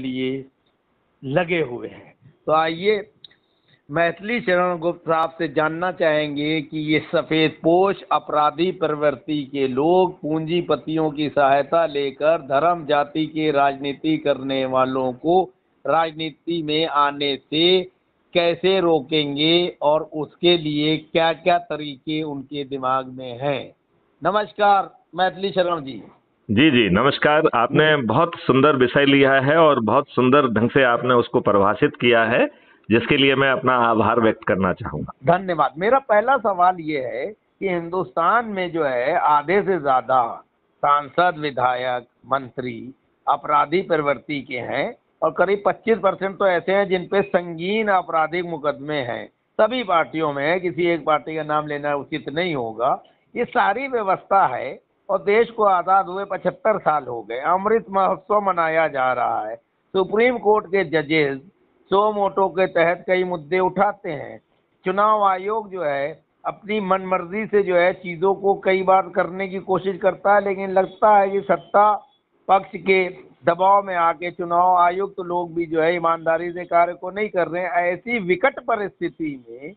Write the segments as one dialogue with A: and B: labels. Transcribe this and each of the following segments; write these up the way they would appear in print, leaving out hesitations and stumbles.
A: लिए लगे हुए हैं। तो आइए मैथिली शरण गुप्त साहब से जानना चाहेंगे कि ये सफेदपोश अपराधी प्रवृत्ति के लोग पूंजीपतियों की सहायता लेकर धर्म जाति के राजनीति करने वालों को राजनीति में आने से कैसे रोकेंगे और उसके लिए क्या क्या तरीके उनके दिमाग में हैं। नमस्कार मैथिली शरण जी।
B: जी जी नमस्कार। आपने बहुत सुंदर विषय लिया है और बहुत सुंदर ढंग से आपने उसको परिभाषित किया है, जिसके लिए मैं अपना आभार व्यक्त करना चाहूंगा।
A: धन्यवाद। मेरा पहला सवाल ये है कि हिंदुस्तान में जो है आधे से ज्यादा सांसद, विधायक, मंत्री अपराधी प्रवृत्ति के हैं और करीब 25% तो ऐसे हैं जिन पे संगीन आपराधिक मुकदमे हैं। सभी पार्टियों में है, किसी एक पार्टी का नाम लेना उचित नहीं होगा। ये सारी व्यवस्था है और देश को आज़ाद हुए 75 साल हो गए। अमृत महोत्सव मनाया जा रहा है। सुप्रीम कोर्ट के जजेस सो मोटो के तहत कई मुद्दे उठाते हैं। चुनाव आयोग जो है अपनी मनमर्जी से जो है चीज़ों को कई बार करने की कोशिश करता है, लेकिन लगता है कि सत्ता पक्ष के दबाव में आके चुनाव आयुक्त तो लोग भी जो है ईमानदारी से कार्य को नहीं कर रहे हैं। ऐसी विकट परिस्थिति में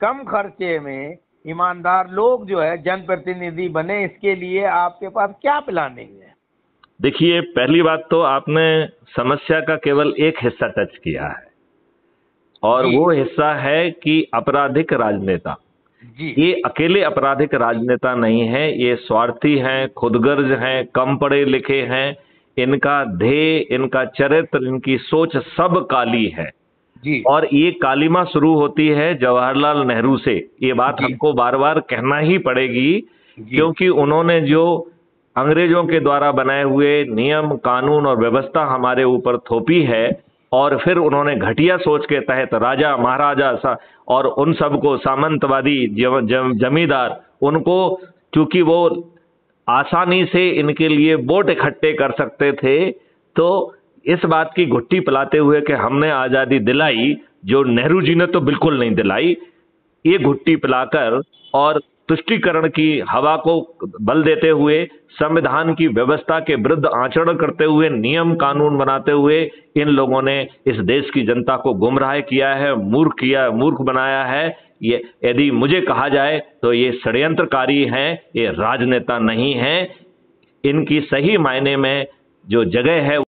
A: कम खर्चे में ईमानदार लोग जो है जनप्रतिनिधि बने, इसके लिए आपके पास क्या प्लानिंग है?
B: देखिए, पहली बात तो आपने समस्या का केवल एक हिस्सा टच किया है और वो हिस्सा है कि आपराधिक राजनेता
A: जी।
B: ये अकेले आपराधिक राजनेता नहीं है, ये स्वार्थी हैं, खुदगर्ज हैं, कम पढ़े लिखे हैं। इनका ध्येय, इनका चरित्र, इनकी सोच सब काली है
A: जी।
B: और ये कालिमा शुरू होती है जवाहरलाल नेहरू से। ये बात हमको बार बार कहना ही पड़ेगी, क्योंकि उन्होंने जो अंग्रेजों के द्वारा बनाए हुए नियम, कानून और व्यवस्था हमारे ऊपर थोपी है और फिर उन्होंने घटिया सोच के तहत राजा महाराजा और उन सबको सामंतवादी जमींदार, उनको चूंकि वो आसानी से इनके लिए वोट इकट्ठे कर सकते थे, तो इस बात की घुट्टी पिलाते हुए कि हमने आजादी दिलाई, जो नेहरू जी ने तो बिल्कुल नहीं दिलाई, ये घुट्टी पिलाकर और तुष्टीकरण की हवा को बल देते हुए, संविधान की व्यवस्था के विरुद्ध आचरण करते हुए, नियम कानून बनाते हुए इन लोगों ने इस देश की जनता को गुमराह किया है, मूर्ख बनाया है। ये यदि मुझे कहा जाए तो ये षड्यंत्रकारी हैं, ये राजनेता नहीं हैं। इनकी सही मायने में जो जगह है